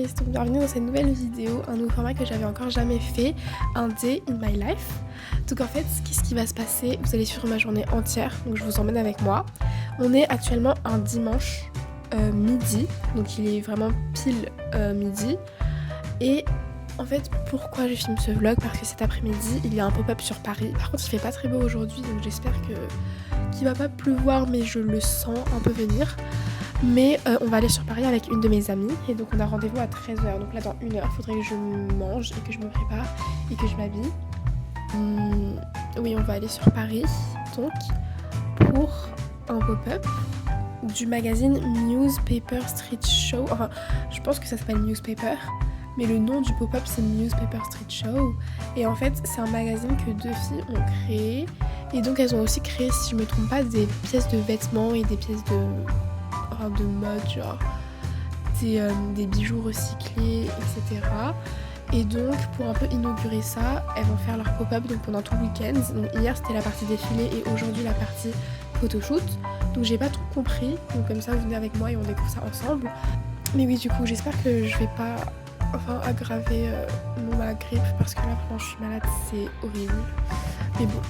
guys, donc bienvenue dans cette nouvelle vidéo, un nouveau format que j'avais encore jamais fait, un day in my life. Donc en fait, qu'est-ce qui va se passer? Vous allez suivre ma journée entière, donc je vous emmène avec moi. On est actuellement un dimanche midi, donc il est vraiment pile midi. Et en fait, pourquoi je filme ce vlog? Parce que cet après-midi, il y a un pop-up sur Paris. Par contre, il fait pas très beau aujourd'hui, donc j'espère qu'il va pas pleuvoir, mais je le sens un peu venir. Mais on va aller sur Paris avec une de mes amies et donc on a rendez-vous à 13h. Donc là dans 1 heure, il faudrait que je mange et que je me prépare et que je m'habille. Oui, on va aller sur Paris donc pour un pop-up du magazine Newspaper Street Show. Enfin, je pense que ça s'appelle Newspaper, mais le nom du pop-up c'est Newspaper Street Show. Et en fait, c'est un magazine que 2 filles ont créé. Et donc elles ont aussi créé, si je me trompe pas, des pièces de vêtements et des pièces de mode, genre des bijoux recyclés, etc. Et donc pour un peu inaugurer ça, elles vont faire leur pop-up donc pendant tout le week-end. Donc hier c'était la partie défilé et aujourd'hui la partie photoshoot. Donc j'ai pas tout compris, donc comme ça vous venez avec moi et on découvre ça ensemble. Mais oui, du coup j'espère que je vais pas aggraver ma grippe parce que là vraiment je suis malade, c'est horrible. Mais bon,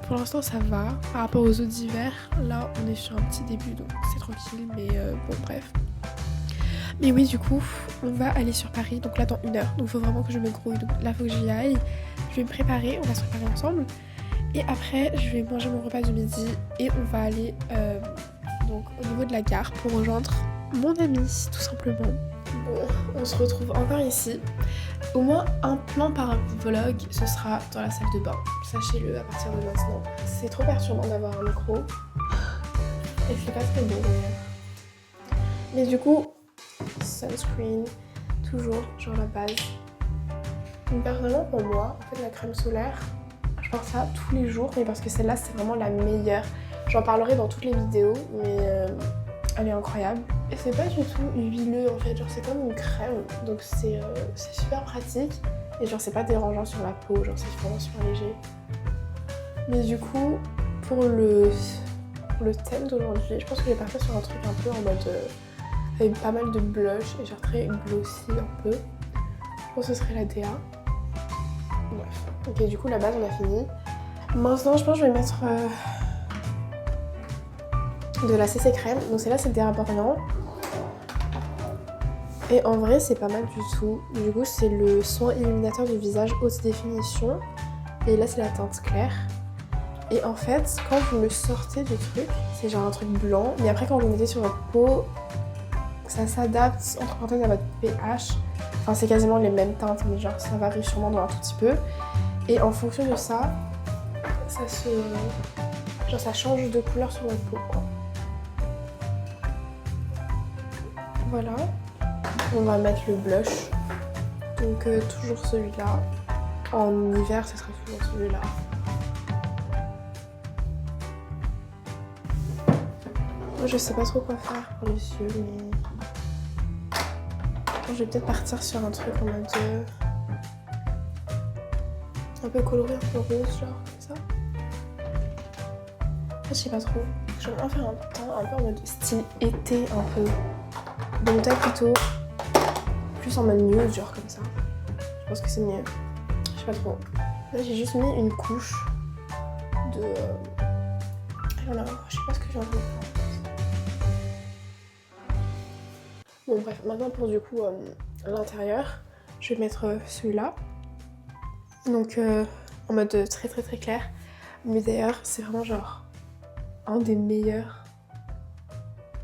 pour l'instant ça va, par rapport aux autres hivers, là on est sur un petit début donc c'est tranquille, mais bon bref. Mais oui, du coup on va aller sur Paris, donc là dans 1 heure, donc faut vraiment que je me grouille, donc là faut que j'y aille. Je vais me préparer, on va se préparer ensemble et après je vais manger mon repas du midi et on va aller donc au niveau de la gare pour rejoindre mon ami tout simplement. Bon, on se retrouve encore ici. Au moins un plan par vlog, ce sera dans la salle de bain. Sachez-le à partir de maintenant. C'est trop perturbant d'avoir un micro. Et c'est pas très beau d'ailleurs. Mais du coup, sunscreen, toujours, genre la base. Donc personnellement pour moi, en fait la crème solaire, je porte ça tous les jours, mais parce que celle-là c'est vraiment la meilleure. J'en parlerai dans toutes les vidéos, mais elle est incroyable. Et c'est pas du tout huileux en fait, genre c'est comme une crème, donc c'est super pratique. Et genre c'est pas dérangeant sur la peau, genre c'est vraiment super léger. Mais du coup, pour le thème d'aujourd'hui, je pense que je vais partir sur un truc un peu en mode avec pas mal de blush et genre très glossy un peu. Je pense que ce serait la DA. Bref. Ok, du coup la base on a fini. Maintenant je pense que je vais mettre de la CC crème. Donc celle-là c'est le déraporiant. Et en vrai c'est pas mal du tout. Du coup c'est le soin illuminateur du visage haute définition. Et là c'est la teinte claire. Et en fait quand vous le sortez du truc, c'est genre un truc blanc. Mais après quand vous le mettez sur votre peau, ça s'adapte entre parenthèses à votre pH. Enfin c'est quasiment les mêmes teintes, mais genre ça varie sûrement dans un tout petit peu. Et en fonction de ça, ça change de couleur sur votre peau quoi. Voilà. On va mettre le blush, donc toujours celui-là. En hiver, ce sera toujours celui-là. Moi, je sais pas trop quoi faire pour les yeux, mais je vais peut-être partir sur un truc en mode un peu coloré, un peu rose, genre comme ça. Je sais pas trop. J'aimerais bien faire un teint un peu en mode style été un peu. Donc peut-être plutôt plus en mode nude, genre comme ça. Je pense que c'est mieux. Je sais pas trop. Là j'ai juste mis une couche de voilà, je sais pas ce que j'ai envie de faire. Bon bref, maintenant pour du coup l'intérieur, je vais mettre celui-là. Donc en mode très très très clair. Mais d'ailleurs c'est vraiment genre un des meilleurs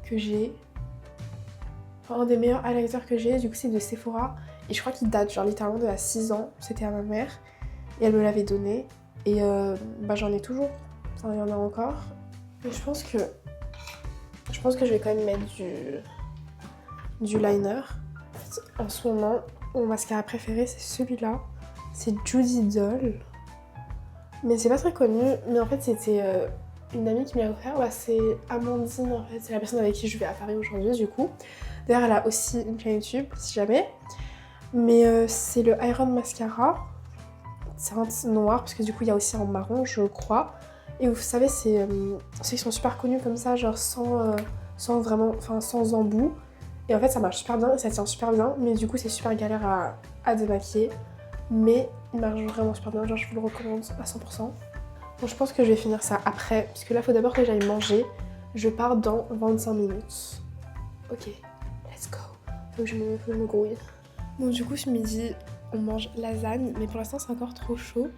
que j'ai. Un des meilleurs highlighters que j'ai, du coup c'est de Sephora et je crois qu'il date genre littéralement de 6 ans, c'était à ma mère et elle me l'avait donné et j'en ai toujours, enfin il y en a encore et je pense que je vais quand même mettre du liner. En ce moment mon mascara préféré c'est celui-là, c'est Judy Doll, mais c'est pas très connu, mais en fait c'était une amie qui me l'a offert, c'est Amandine en fait, c'est la personne avec qui je vais à Paris aujourd'hui du coup. D'ailleurs elle a aussi une chaîne YouTube si jamais. Mais c'est le Iron Mascara. C'est un noir parce que du coup il y a aussi un marron je crois. Et vous savez c'est ceux qui sont super connus comme ça, genre sans vraiment, enfin sans embout. Et en fait ça marche super bien et ça tient super bien, mais du coup c'est super galère à démaquiller. Mais il marche vraiment super bien, genre je vous le recommande à 100%. Bon, je pense que je vais finir ça après, parce que là faut d'abord que j'aille manger. Je pars dans 25 minutes. Ok, let's go. Faut que je me grouille. Bon du coup ce midi on mange lasagne, mais pour l'instant c'est encore trop chaud.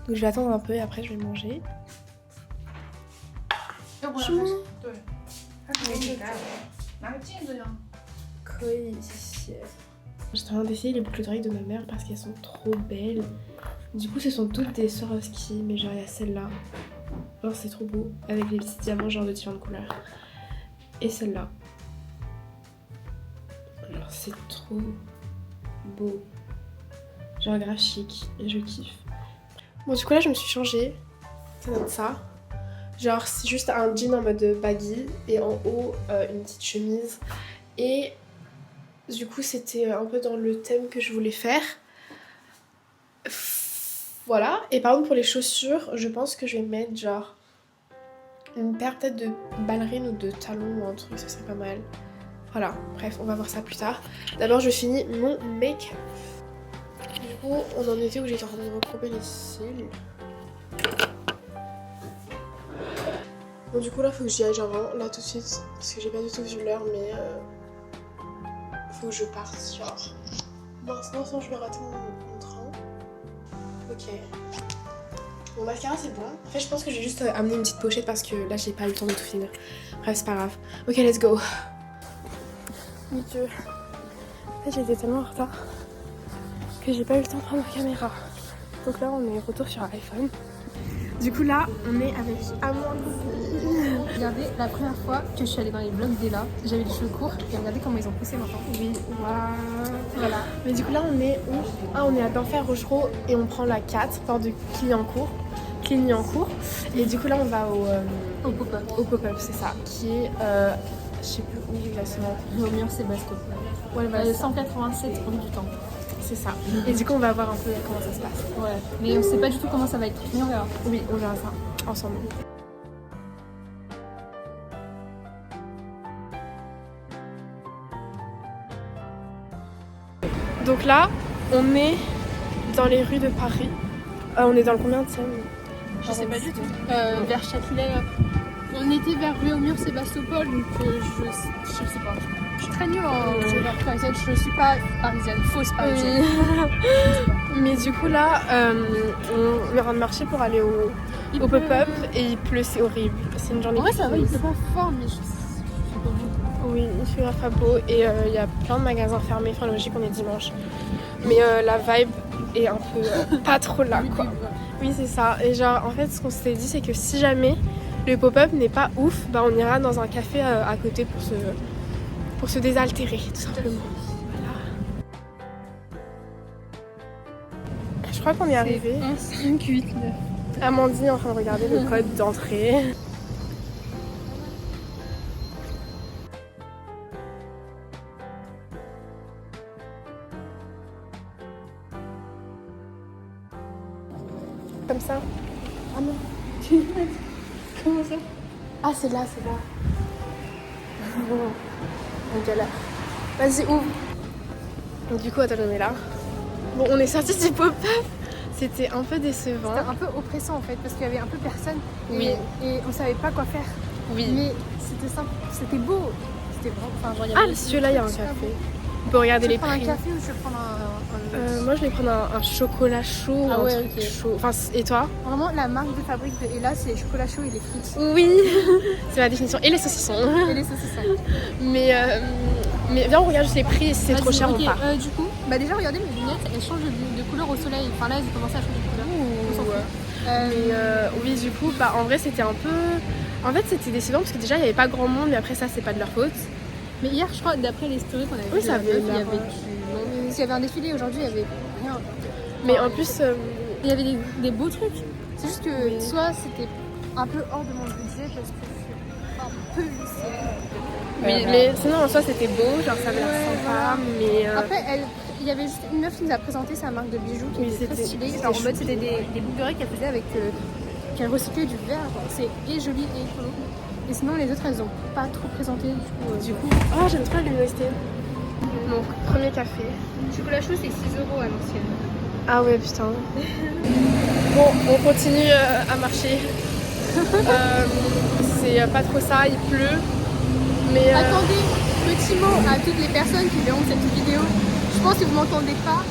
Donc je vais attendre un peu et après je vais manger. J'étais en train d'essayer les boucles d'oreilles de ma mère parce qu'elles sont trop belles. Du coup ce sont toutes des Swarovski, mais genre il y a celle-là. Genre c'est trop beau, avec les petits diamants genre de différentes couleurs. Et celle-là. Genre c'est trop beau. Genre grave chic et je kiffe. Bon du coup là je me suis changée. Ça donne ça. Genre c'est juste un jean en mode baggy et en haut une petite chemise. Et du coup c'était un peu dans le thème que je voulais faire. Voilà. Et par contre pour les chaussures je pense que je vais mettre genre une paire peut-être de ballerines ou de talons ou un truc, ça serait pas mal. Voilà, bref on va voir ça plus tard. D'abord je finis mon make-up. Du coup on en était où j'étais en train de recouper les cils. Bon du coup là faut que j'y aille genre là tout de suite parce que j'ai pas du tout vu l'heure mais faut que je parte genre. Sinon je vais rater mon train. Ok. Mon mascara c'est bon. En fait je pense que j'ai juste amené une petite pochette parce que là j'ai pas eu le temps de tout finir. Bref c'est pas grave. Ok let's go. Mon dieu. En fait j'étais tellement en retard que j'ai pas eu le temps de prendre ma caméra. Donc là on est retour sur iPhone. Du coup là on est avec Amandine. Regardez, la première fois que je suis allée dans les vlogs d'Ella, j'avais les cheveux courts et regardez comment ils ont poussé maintenant. Oui, waouh. Voilà. Mais du coup là on est où? Ah on est à Denfert Rochereau et on prend la 4, porte de Clignancourt. Et du coup là on va Au pop-up. Au pop-up c'est ça. Qui est je sais plus où exactement. Au mur Sébastopol. Ouais voilà. 187 rue du Temple. C'est ça. Et du coup on va voir un peu comment ça se passe. Ouais. Mais on sait pas du tout comment ça va être. Mais on verra. Oui on verra ça ensemble. Donc là, on est dans les rues de Paris. On est dans le combien de scène? Je sais pas du tout. Vers Châtelet. On était vers rue au mur Sébastopol, donc je sais pas. Je suis très nulle en géographie parisienne. Je suis pas parisienne, fausse parisienne. Mais du coup là, on est en train de marcher pour aller au pop-up et il pleut, c'est horrible. C'est une journée. En vrai ça va, il pleut pas fort, mais je sais pas bon. Oui, il fait grave beau et il y a plein de magasins fermés. Enfin logique, on est dimanche. Mais la vibe est un peu pas trop là quoi. Oui c'est ça. Et genre en fait ce qu'on s'était dit c'est que si jamais le pop-up n'est pas ouf, bah on ira dans un café à côté pour se désaltérer tout simplement. Voilà. Je crois qu'on est arrivé. 1, 5, 8, 9. Amandine est en train de regarder le code d'entrée. Comme ça. Ah non. Comment ça? Ah c'est là. On galère. Vas-y ouvre. Donc du coup attends on est là. Bon on est sorti du pop-up. C'était un peu décevant. C'était un peu oppressant en fait parce qu'il y avait un peu personne Oui. et on savait pas quoi faire. Oui. Mais c'était simple, c'était beau. C'était vraiment. Enfin, genre, il y avait celui-là il y a un café. On peut regarder les prix. Je vais prendre un café ou je vais prendre un moi je vais prendre un chocolat chaud. Ah un ouais, truc ok. chaud. Enfin et toi? Vraiment la marque de fabrique de Ella c'est les chocolats chauds et les frites. Oui. C'est ma définition. Et les saucissons. Et les saucissons. Mais viens on regarde juste les prix et si c'est trop cher okay. on part. Du coup, bah déjà regardez mes lunettes, elles changent de couleur au soleil. Enfin là elles ont commencé à changer de couleur. On s'en fout. Oui du coup bah en vrai c'était un peu. En fait c'était décevant parce que déjà il n'y avait pas grand monde mais après ça c'est pas de leur faute. Mais hier je crois d'après les stories qu'on avait oui, vues, ça avait il y avait du monde. S'il y avait un défilé aujourd'hui il y avait rien. Mais en plus il y avait des beaux trucs. C'est juste que soit c'était un peu hors de mon budget parce que je suis un peu lycéenne. Mais sinon en soi c'était beau, genre ça avait l'air sympa mais Après il y avait juste une meuf qui nous a présenté sa marque de bijoux qui était très stylée. Genre en mode c'était des boucles d'oreilles qu'elle faisait avec qu'elle recyclait du verre. C'est et joli et écolo. Et sinon les autres elles ont pas trop présenté du coup. oh j'aime trop l'université. Donc, premier café. Le chocolat chaud, c'est 6 € à l'ancienne. Ah ouais, putain. Bon, on continue à marcher. C'est pas trop ça, il pleut. Mais Attendez, petit mot à toutes les personnes qui verront cette vidéo. Je pense que vous m'entendez pas,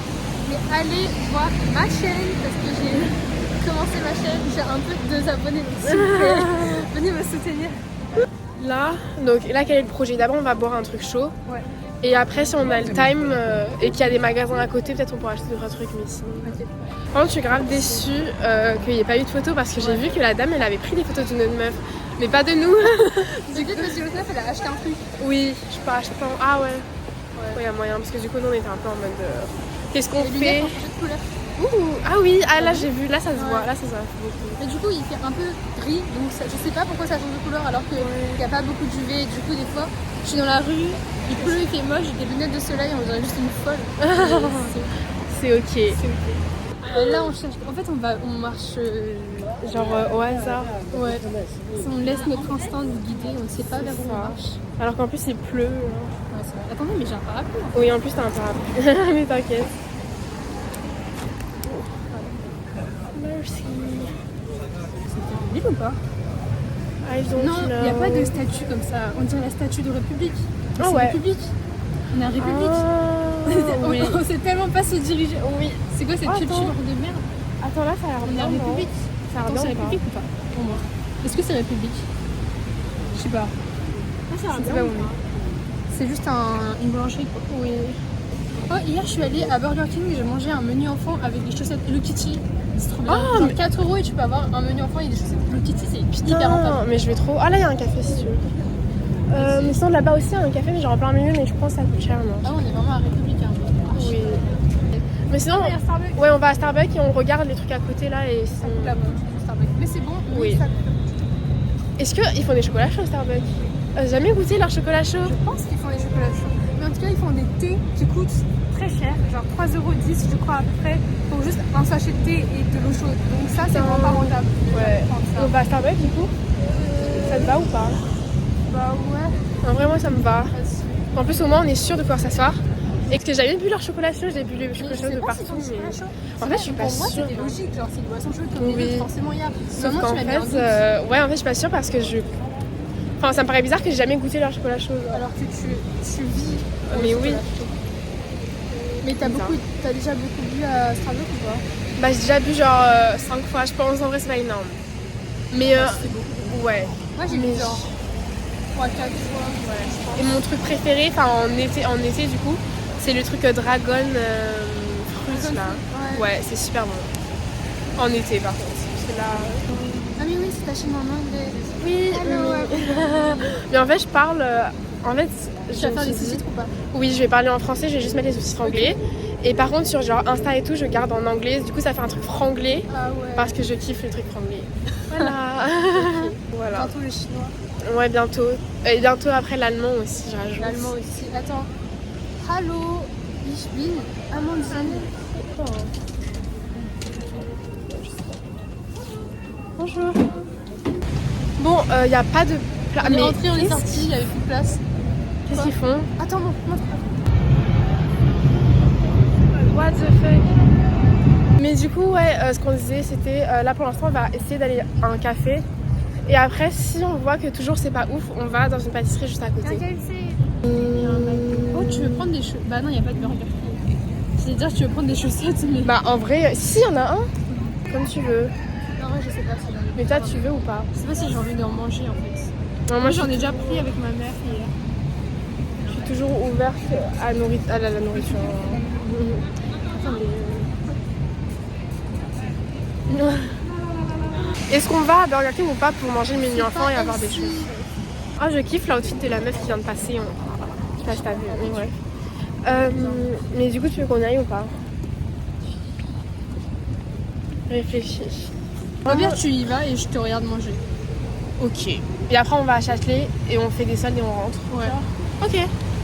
mais allez voir ma chaîne parce que j'ai commencé ma chaîne. J'ai un peu de 2 abonnés, donc s'il vous plaît, venez me soutenir. Là, quel est le projet? D'abord, on va boire un truc chaud. Ouais. Et après, si on a le time et qu'il y a des magasins à côté, peut-être on pourra acheter d'autres trucs. Mais sinon. Okay. Par contre, je suis grave déçue qu'il n'y ait pas eu de photos parce que j'ai vu que la dame, elle avait pris des photos d'une autre meuf. Mais pas de nous. Du coup, parce que l'autre meuf, elle a acheté un truc. Oui, je sais pas, Ah ouais. Ouais, y a moyen. Parce que du coup, nous, on était un peu en mode. Qu'est-ce qu'on fait? De couleur. Ouh, ah oui, là j'ai vu, là ça se voit, là ça se voit beaucoup. Mais du coup il fait un peu gris, donc ça, je sais pas pourquoi ça change de couleur alors qu'il n'y a pas beaucoup d'UV. Du coup des fois je suis dans la rue, il pleut, il fait moche, j'ai des lunettes de soleil, on dirait juste une folle. C'est ok. Là on cherche, en fait on marche genre au hasard. Ouais. On laisse notre instinct nous guider, on ne sait pas vers où on marche. Alors qu'en plus il pleut. Ouais, c'est vrai. Attendez mais j'ai un parapluie. Oui en plus t'as un parapluie, mais t'inquiète. Ou pas? Non, il n'y a pas de statue comme ça. On dirait la statue de République. Ah ouais. République. On est en République. Oui. On sait tellement pas se diriger. Oui. C'est quoi cette culture de merde? Attends, là ça a l'air bien. On est en République. Ça a l'air bien. C'est République ou pas? Pour moi. Est-ce que c'est République? Je sais pas. Ça a l'air bien. C'est juste une boulangerie quoi. Oui. Oh, hier je suis allée à Burger King et j'ai mangé un menu enfant avec des chaussettes Hello Kitty. C'est trop bien. Oh, genre 4 € et tu peux avoir un menu enfant et des chaussettes Hello Kitty, c'est hyper rentable. Mais je vais trop. Ah là il y a un café si tu veux. Mais sinon là-bas aussi il y a un café mais genre en plein milieu, mais je pense que ça coûte cher non. Ah on est vraiment à République hein. Oui. Mais sinon, ouais on va à Starbucks et on regarde les trucs à côté là et ça coûte la bonne Starbucks. Mais c'est bon, oui. Ça coûte. Est-ce qu'ils font des chocolats chauds au Starbucks? J'ai jamais goûté leur chocolat chaud. Je pense qu'ils font des chocolats chauds. Mais en tout cas ils font des thés qui coûtent très cher, genre 3,10 € je crois à peu près, pour juste un sachet de thé et de l'eau chaude. Donc ça c'est vraiment pas rentable. Ouais. On va à Starbucks du coup? Ça te va ou pas? Bah ouais. Non, vraiment ça me va. En plus au moins on est sûr de pouvoir s'asseoir. Et que j'ai jamais bu leur chocolat chaud, j'ai bu le chocolat chaud de partout. Mais... En fait je suis pas sûre. C'était logique, genre c'est une boisson chaude comme les autres, forcément il y a. Sauf qu'en fait, ouais en fait je suis pas sûre parce que Enfin ça me paraît bizarre que j'ai jamais goûté leur chocolat chaud. Alors que tu vis. Mais oui. Mais t'as déjà beaucoup bu à Starbucks ou pas? Bah j'ai déjà bu genre 5 fois je pense, en vrai c'est pas énorme. Mais ouais. Moi j'ai bu genre 3-4 fois, ouais, je pense. Et mon truc préféré, enfin en été du coup, c'est le truc Dragon Fruit là. Ouais, c'est super bon. En été par contre. Parce que là... Ah mais oui, c'est ta chaîne en anglais. Oui, oui. Mais en fait je parle... En fait, tu vas faire des sous-titres ou pas? Oui, je vais parler en français, je vais juste mettre les sous-titres anglais. Et par contre sur genre Insta et tout, je garde en anglais. Du coup ça fait un truc franglais. Ah ouais. Parce que je kiffe le truc franglais. Voilà. Voilà. Bientôt le chinois. Ouais, bientôt. Et bientôt après l'allemand aussi, je rajoute. L'allemand aussi. Attends. Hallo, ich bin Amandine. Oh. Bonjour. Bon, il n'y a pas de place. On est rentré, on est sorti, il n'y avait plus de place. Qu'est-ce qu'ils font? Attends, montre. What the fuck? Mais du coup, ouais, ce qu'on disait, c'était là pour l'instant, on va essayer d'aller à un café. Et après, si on voit que toujours c'est pas ouf, on va dans une pâtisserie juste à côté. Oh, tu veux prendre des chaussettes? Bah non, il n'y a pas de burger. C'est-à-dire, tu veux prendre des chaussettes, mais. Bah en vrai, si, il y en a un. Comme tu veux. Non, moi je sais pas si j'en ai. Mais toi, tu veux ou pas? Je sais pas si j'ai envie d'en manger en fait. Non, moi j'en ai déjà pris avec ma mère hier. Je suis toujours ouverte à la nourriture. Est-ce qu'on va à Burger King ou pas pour manger le menu enfant et avoir des choses? Ah, je kiffe l'outfit de la meuf qui vient de passer. Je sais pas si t'as vu. Ouais. Mais du coup, tu veux qu'on y aille ou pas? Réfléchis. Au pire, tu y vas et je te regarde manger. Ok. Et après, on va à Châtelet et on fait des soldes et on rentre. Ouais. Ok.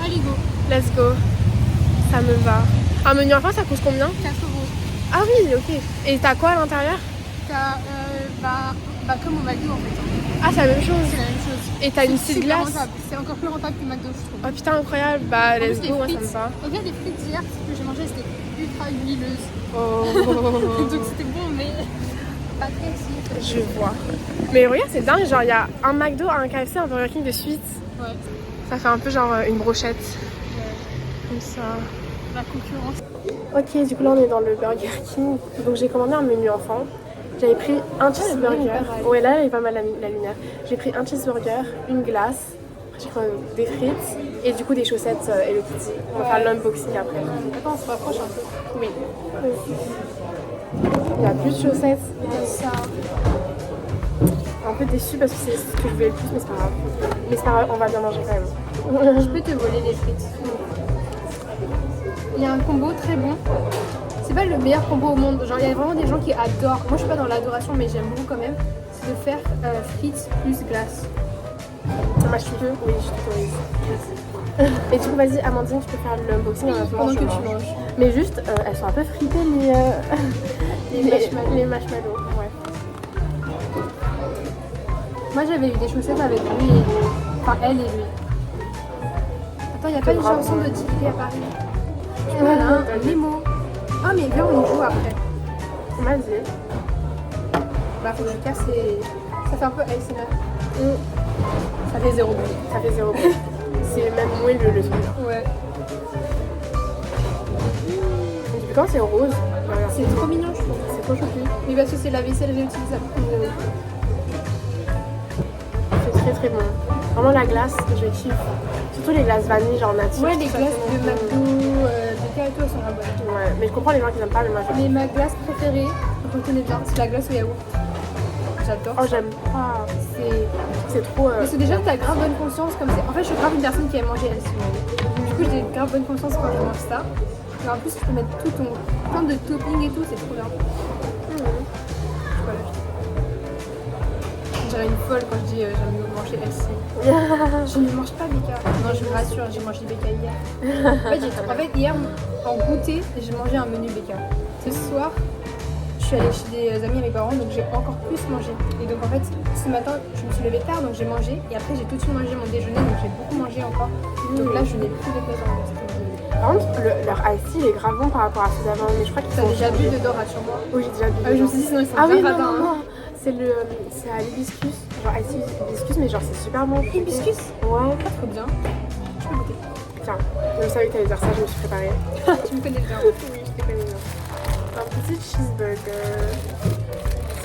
Allez, go. Let's go. Ça me va. Un menu enfant, ça coûte combien? 4 €. Ah oui, ok. Et t'as quoi à l'intérieur? T'as, bah comme au McDo en fait. Ah, c'est la même chose. C'est la même chose. Et t'as une C'est petite super glace. rentable. C'est encore plus rentable que McDo, je trouve. Oh putain, incroyable. Bah, En let's plus, go, les moi ça me frites, va. au pire, les frites d'hier que j'ai mangé, c'était ultra huileuses. Oh. Donc c'était bon, mais pas très si. Je vois. Mais regarde, c'est dingue. Genre, il y a un McDo, un KFC, un Burger King de suite. Ouais. Ça fait un peu genre une brochette. Ouais. Comme ça. La concurrence. Ok, du coup, là, on est dans le Burger King. Donc, j'ai commandé un menu enfant. J'avais pris un cheeseburger. Ouais, là, elle est pas mal la lumière. J'ai pris un cheeseburger, une glace, après, j'ai pris des frites et du coup des chaussettes Hello Kitty. On va faire l'unboxing après. Attends, on se rapproche un peu. Oui. Il y a plus de chaussettes. Il y a ça. Un peu déçue parce que c'est ce que je voulais le plus, mais c'est pas grave. Mais c'est pas grave, on va bien manger quand même. Je peux te voler les frites. Il y a un combo très bon. C'est pas le meilleur combo au monde. Genre, il y a vraiment des gens qui adorent. Moi, je suis pas dans l'adoration, mais j'aime beaucoup quand même. C'est de faire frites plus glace. Moi, je peux. Oui, je t'autorise. Et du coup, vas-y, Amandine, tu peux faire l'unboxing en attendant Pendant que je tu mange. manges. Mais juste, elles sont un peu fritées, les marshmallows. Ouais. Moi, j'avais eu des chaussettes avec lui et lui. Enfin, elle et lui. Attends, il n'y a pas une grave, chanson ouais. de Tipeee à Paris. Voilà, un Nemo. Ah, mais viens, on y joue après. Vas-y. Bah, faut que je casse et... Ça fait un peu ASMR. Ça fait 0 bruit. Ça fait 0 bruit. C'est même moelleux le truc. Ouais. Et depuis quand c'est rose? Regarde. C'est trop mignon, je trouve. C'est trop choupi. Mais parce que c'est la vaisselle réutilisable. C'est très très bon. Vraiment la glace, je kiffe. Surtout les glaces vanille, genre nature. Ouais, les ça, glaces c'est de bon. McDo, de et tout, elles sont vraiment bonnes. Ouais, mais je comprends les gens qui n'aiment pas, mais moi j'aime. Mais ma glace préférée, je reconnais bien, c'est la glace au yaourt. J'adore. Oh, j'aime pas. C'est trop. Parce que déjà, t'as grave bonne conscience comme c'est. En fait, je suis grave une personne qui aime manger healthy. Du coup, j'ai grave bonne conscience quand je mange ça. Et en plus, tu peux mettre tout ton plein de toppings et tout, c'est trop bien. Voilà. J'aurais une folle quand je dis j'aime mieux manger healthy. Je ne mange pas BK. Non, je me rassure, j'ai mangé BK hier. En fait, hier, en goûter, j'ai mangé un menu BK. Ce soir, je suis allée chez des amis à mes parents, donc j'ai encore plus mangé. Et donc en fait, ce matin, je me suis levée tard, donc j'ai mangé. Et après, j'ai tout de suite mangé mon déjeuner, donc j'ai beaucoup mangé encore. Donc là, je n'ai plus de plaisir en reste. Par contre, leur ice il est grave bon par rapport à ceux d'avant, mais je crois qu'ils T'as sont déjà bu changés. dedans, rassure-moi. Oui, j'ai déjà bu. Ah oui, je me suis dit, sinon ils sont Ah oui, bien non, radins. non, non. C'est à l'hibiscus. Genre ice hibiscus, mais genre c'est super bon. Hibiscus? Ouais. Pas trop bien. Je peux goûter. Tiens, je savais que t'allais dire ça, je me suis préparée. Tu me connais bien. Oui, je te connais bien. Un petit cheeseburger.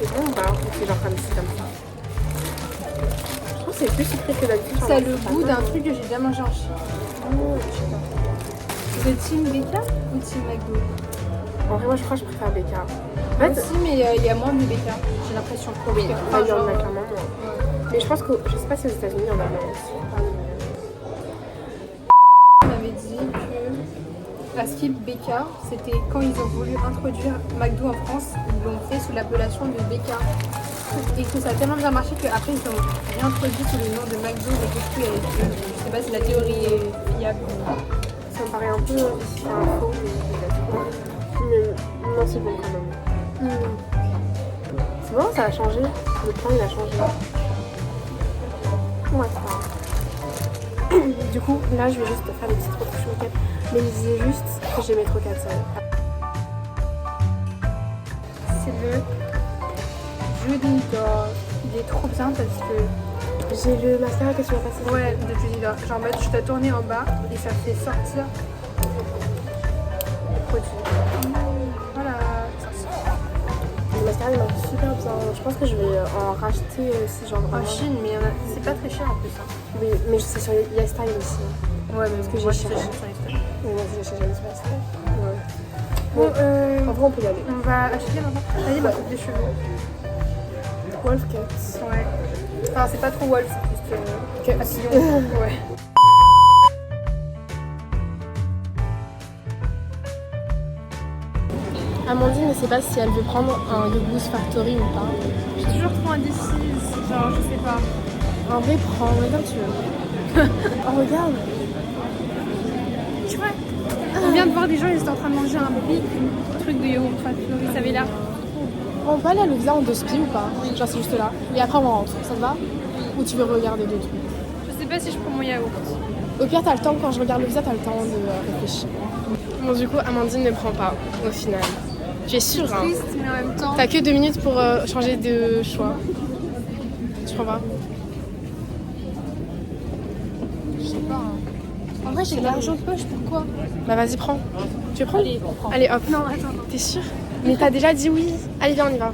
C'est bon ou pas? Ou c'est genre comme ci, comme ça? Je trouve que c'est plus sucré que d'habitude. Ça a le goût d'un truc que j'ai déjà mangé en Chine. Je sais pas. Vous êtes team BK ou team McDo? En vrai, moi je crois que je préfère BK. En Moi fait, aussi, mais il y a moins de BK, j'ai l'impression. oui, Enfin, il y en genre, a clairement moins. Mais je pense que, je sais pas si aux États-Unis il y en a moins aussi. on m'avait dit que à Skip BK, c'était quand ils ont voulu introduire McDo en France, ils l'ont fait sous l'appellation de BK. Et que ça a tellement bien marché qu'après ils ont réintroduit sous le nom de McDo, mais que du coup, je sais pas si la théorie est fiable. Ça me paraît un peu faux, mais peut-être. Mais non, c'est bon quand même. C'est bon, ça a changé. Le plan il a changé. Ouais, c'est pas grave. Du coup, là je vais juste faire des petites retouches make-up. Mais il disait juste que j'aimais trop Katsai. C'est le Judy Doll. Il est trop bien parce que J'ai le mascara que tu vas passer. ouais, de Judy Doll. Genre en mode, tu t'as tourné en bas et ça fait sortir le produit. Voilà, ça sort. Le mascara il marche super bien. Je pense que je vais en racheter si j'en En ai. Chine, mais c'est pas très cher en plus. Hein. Oui, mais c'est sur YesStyle aussi. Ouais, mais Parce que moi, j'ai je cherché. sais pas. Mais moi aussi, j'ai jamais sur YesStyle. Ouais. Bon, En vrai, on peut y aller. on va acheter maintenant. Vas-y, ma coupe de cheveux. Wolf Cuts. Ouais. Enfin, c'est pas trop Wolf, c'est juste papillon. Ouais. Amandine ne sait pas si elle veut prendre un Yogos Factory ou pas. Je suis toujours trop indécise. Genre, je sais pas. En vrai, prends, regarde, tu veux. Oh, regarde. Tu vois, on vient de voir des gens, ils étaient en train de manger un big truc de yaourt factory. Ça avait l'air. On peut aller à l'Ovia en 2 spi ou pas? Genre, c'est juste là. Et après, on rentre. Ça te va? Ou tu veux regarder d'autres trucs? Je sais pas si je prends mon yaourt. Au pire, t'as le temps, quand je regarde le visa, t'as le temps de réfléchir. Bon, du coup, Amandine ne prend pas, au final. Tu es sûre, hein? Triste, mais en même temps. T'as que 2 minutes pour changer de choix. Tu prends pas? Je sais pas. Hein. En vrai, j'ai de l'argent de poche, pourquoi? Bah vas-y, prends. Tu veux prendre? Allez, on prend. Allez, hop. Non, attends. T'es sûre? Mais t'as déjà dit oui. Allez, viens, on y va.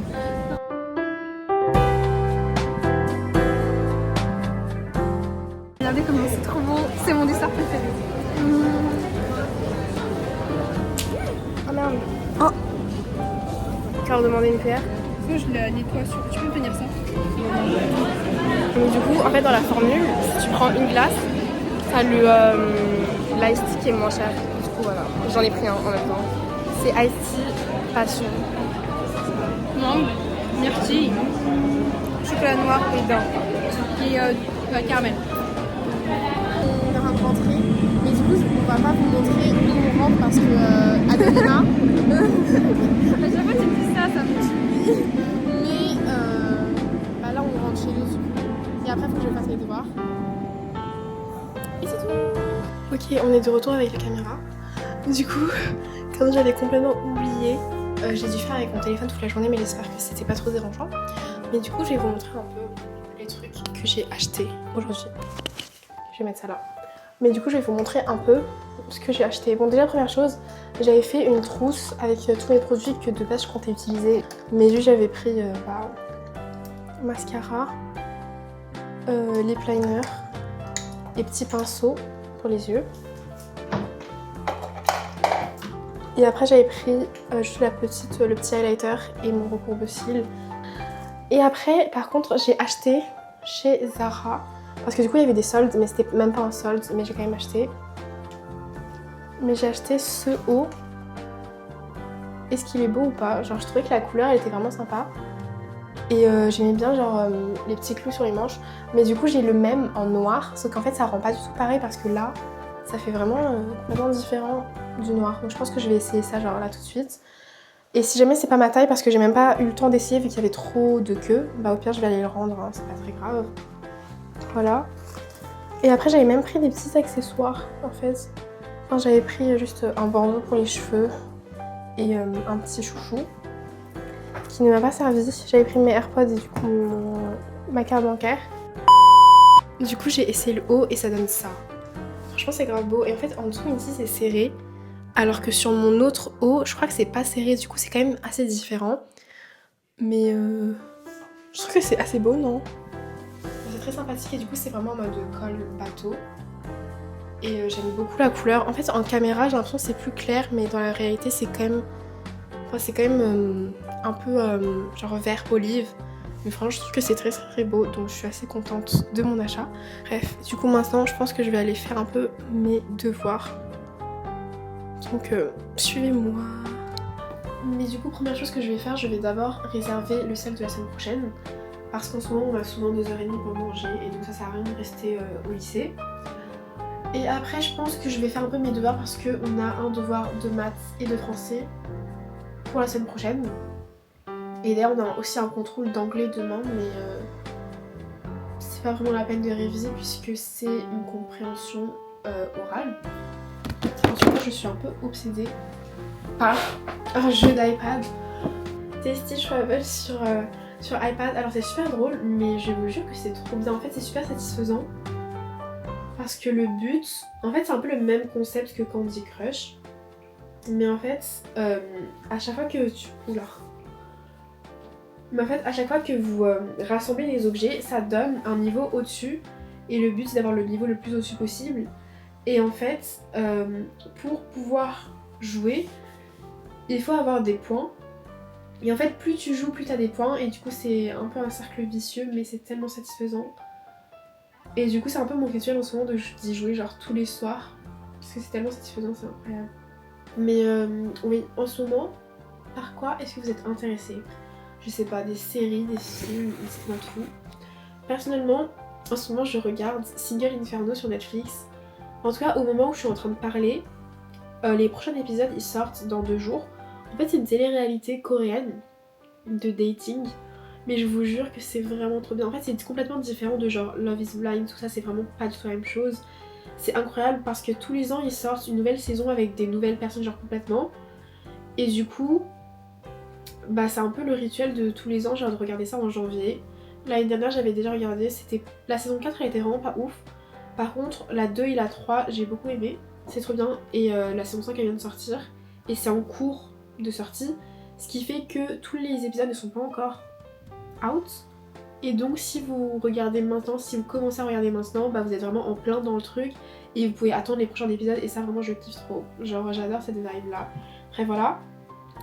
Regardez comment c'est trop beau. C'est mon dessert préféré. Oh merde. Oh. Tu vas redemander une cuillère? Est-ce que je la nettoie sur. Tu peux me tenir ça? Donc du coup, en fait, dans la formule, si tu prends une glace, t'as le l'ice tea qui est moins cher. Du coup, voilà. J'en ai pris un en même temps. C'est ice tea passion. Mangue, myrtille, chocolat noir et dents. Et caramel. On est en train de rentrer, mais du coup, on va pas vous montrer où on rentre parce que Adelina. À chaque fois que tu me dis ça, ça me tue. Mais bah là, on rentre chez nous. Et après, il faut que je fasse les devoirs. Et c'est tout. Ok, on est de retour avec la caméra. Du coup, comme j'avais complètement oublié, j'ai dû faire avec mon téléphone toute la journée, mais j'espère que c'était pas trop dérangeant. Mais du coup, je vais vous montrer un peu les trucs que j'ai achetés aujourd'hui. Je vais mettre ça là. Mais du coup, je vais vous montrer un peu ce que j'ai acheté. Bon, déjà, première chose, j'avais fait une trousse avec tous mes produits que de base je comptais utiliser. Mais juste, j'avais pris mascara, lip liner, les petits pinceaux pour les yeux. Et après, j'avais pris juste le petit highlighter et mon recourbe-cils. Et après, par contre, j'ai acheté chez Zara. Parce que du coup, il y avait des soldes, mais c'était même pas un solde, mais j'ai quand même acheté. Mais j'ai acheté ce haut. Est-ce qu'il est beau ou pas? Genre, je trouvais que la couleur, elle était vraiment sympa. Et j'aimais bien, genre, les petits clous sur les manches. Mais du coup, j'ai le même en noir, sauf qu'en fait, ça rend pas du tout pareil parce que là, ça fait vraiment complètement différent du noir. Donc, je pense que je vais essayer ça, genre, là, tout de suite. Et si jamais c'est pas ma taille, parce que j'ai même pas eu le temps d'essayer vu qu'il y avait trop de queue, bah au pire, je vais aller le rendre, hein, c'est pas très grave. Voilà. Et après, j'avais même pris des petits accessoires, en fait. Enfin, j'avais pris juste un bandeau pour les cheveux et un petit chouchou qui ne m'a pas servi. J'avais pris mes AirPods et du coup ma carte bancaire. Du coup, j'ai essayé le haut et ça donne ça. Franchement, c'est grave beau. Et en fait, en dessous, ici, c'est serré. Alors que sur mon autre haut, je crois que c'est pas serré. Du coup, c'est quand même assez différent. Mais je trouve que c'est assez beau, non? C'est très sympathique et du coup c'est vraiment en mode col bateau. Et j'aime beaucoup la couleur. En fait en caméra j'ai l'impression que c'est plus clair mais dans la réalité c'est quand même... Enfin, c'est quand même un peu genre vert olive. Mais franchement je trouve que c'est très très beau donc je suis assez contente de mon achat. Bref, du coup maintenant je pense que je vais aller faire un peu mes devoirs. Donc suivez-moi. Mais du coup première chose que je vais faire, je vais d'abord réserver le sel de la semaine prochaine. Parce qu'en ce moment on a souvent 2h30 pour manger et donc ça sert à rien de rester au lycée. Et après je pense que je vais faire un peu mes devoirs parce qu'on a un devoir de maths et de français pour la semaine prochaine. Et d'ailleurs on a aussi un contrôle d'anglais demain mais c'est pas vraiment la peine de réviser puisque c'est une compréhension orale. En tout cas je suis un peu obsédée par un jeu d'iPad. Tasty Travel sur iPad. Alors c'est super drôle mais je vous jure que c'est trop bien. En fait c'est super satisfaisant parce que le but, en fait c'est un peu le même concept que Candy Crush mais en fait à chaque fois que à chaque fois que vous rassemblez les objets ça donne un niveau au-dessus et le but c'est d'avoir le niveau le plus au-dessus possible et en fait pour pouvoir jouer il faut avoir des points. Et en fait plus tu joues plus t'as des points et du coup c'est un peu un cercle vicieux mais c'est tellement satisfaisant. Et du coup c'est un peu mon rituel en ce moment d'y jouer genre tous les soirs. Parce que c'est tellement satisfaisant, c'est incroyable. Mais oui, en ce moment, par quoi est-ce que vous êtes intéressés? Je sais pas, des séries, des films, dites-moi tout. Personnellement, en ce moment je regarde Single Inferno sur Netflix. En tout cas au moment où je suis en train de parler, les prochains épisodes ils sortent dans 2 jours. En fait c'est une télé-réalité coréenne de dating Mais je vous jure que c'est vraiment trop bien. En fait c'est complètement différent de genre Love is Blind, tout ça, c'est vraiment pas du tout la même chose. C'est incroyable parce que tous les ans ils sortent une nouvelle saison avec des nouvelles personnes genre complètement. Et du coup, bah c'est un peu le rituel de tous les ans, genre de regarder ça en janvier. L'année dernière j'avais déjà regardé, c'était la saison 4 elle était vraiment pas ouf. Par contre la 2 et la 3 j'ai beaucoup aimé, c'est trop bien. Et la saison 5 elle vient de sortir et c'est en cours de sortie. Ce qui fait que tous les épisodes ne sont pas encore out. Et donc si vous regardez maintenant, si vous commencez à regarder maintenant, bah vous êtes vraiment en plein dans le truc. Et vous pouvez attendre les prochains épisodes et ça vraiment je kiffe trop. Genre j'adore cette vibe là. Bref voilà.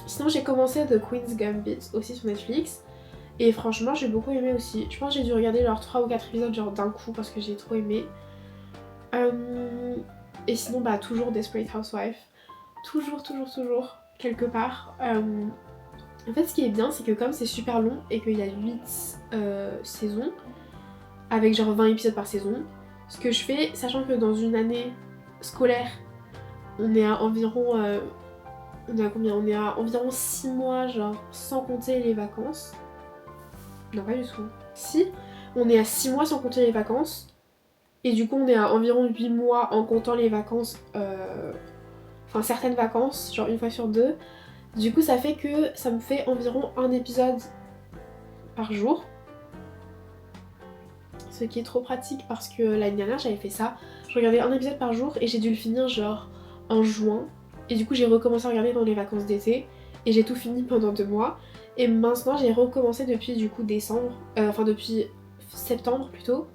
Sinon j'ai commencé The Queen's Gambit aussi sur Netflix. Et franchement j'ai beaucoup aimé aussi. Je pense que j'ai dû regarder genre 3 ou 4 épisodes genre d'un coup parce que j'ai trop aimé. Et sinon bah toujours Desperate Housewives. Toujours quelque part. En fait ce qui est bien c'est que comme c'est super long et qu'il y a 8 saisons avec genre 20 épisodes par saison, ce que je fais, sachant que dans une année scolaire on est à environ on est à combien? On est à environ 6 mois genre sans compter les vacances. Non pas du tout. Si, on est à 6 mois sans compter les vacances. Et du coup on est à environ 8 mois en comptant les vacances, enfin certaines vacances, genre une fois sur deux. Du coup ça fait que ça me fait environ un épisode par jour. Ce qui est trop pratique parce que l'année dernière j'avais fait ça. Je regardais un épisode par jour et j'ai dû le finir genre en juin. Et du coup j'ai recommencé à regarder dans les vacances d'été. Et j'ai tout fini pendant 2 mois. Et maintenant j'ai recommencé depuis du coup décembre, enfin depuis septembre plutôt.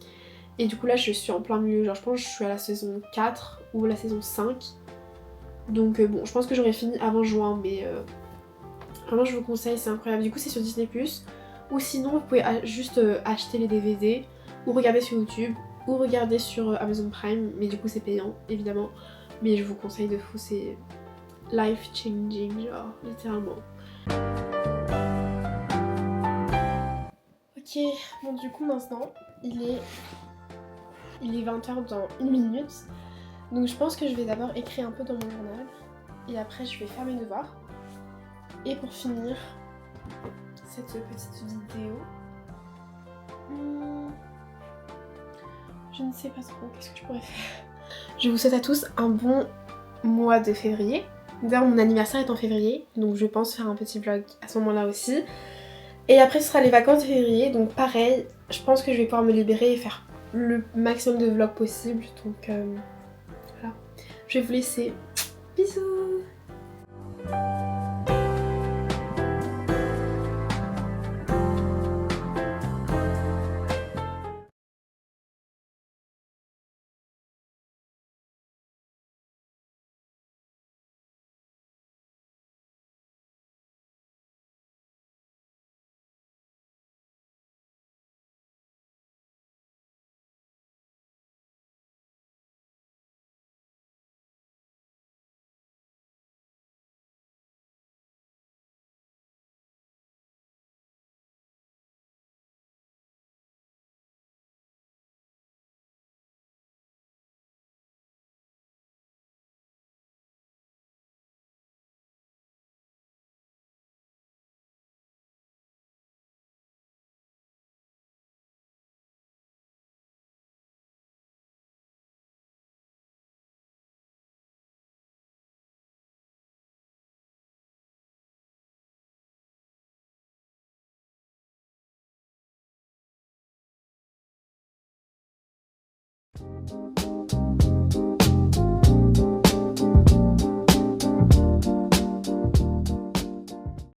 Et du coup là je suis en plein milieu, genre je pense que je suis à la saison 4 ou la saison 5. Donc bon je pense que j'aurais fini avant juin mais vraiment je vous conseille, c'est incroyable. Du coup c'est sur Disney+. Ou sinon vous pouvez juste acheter les DVD ou regarder sur YouTube ou regarder sur Amazon Prime. Mais du coup c'est payant évidemment. Mais je vous conseille de fou, c'est life changing genre littéralement. Ok, bon du coup maintenant il est 20h dans 1 minute. Donc je pense que je vais d'abord écrire un peu dans mon journal. Et après je vais faire mes devoirs. Et pour finir cette petite vidéo, je ne sais pas trop, qu'est-ce que je pourrais faire. Je vous souhaite à tous un bon mois de février. D'ailleurs mon anniversaire est en février, donc je pense faire un petit vlog à ce moment-là aussi. Et après ce sera les vacances de février, donc pareil, je pense que je vais pouvoir me libérer et faire le maximum de vlogs possible. Donc voilà, je vais vous laisser. Bisous.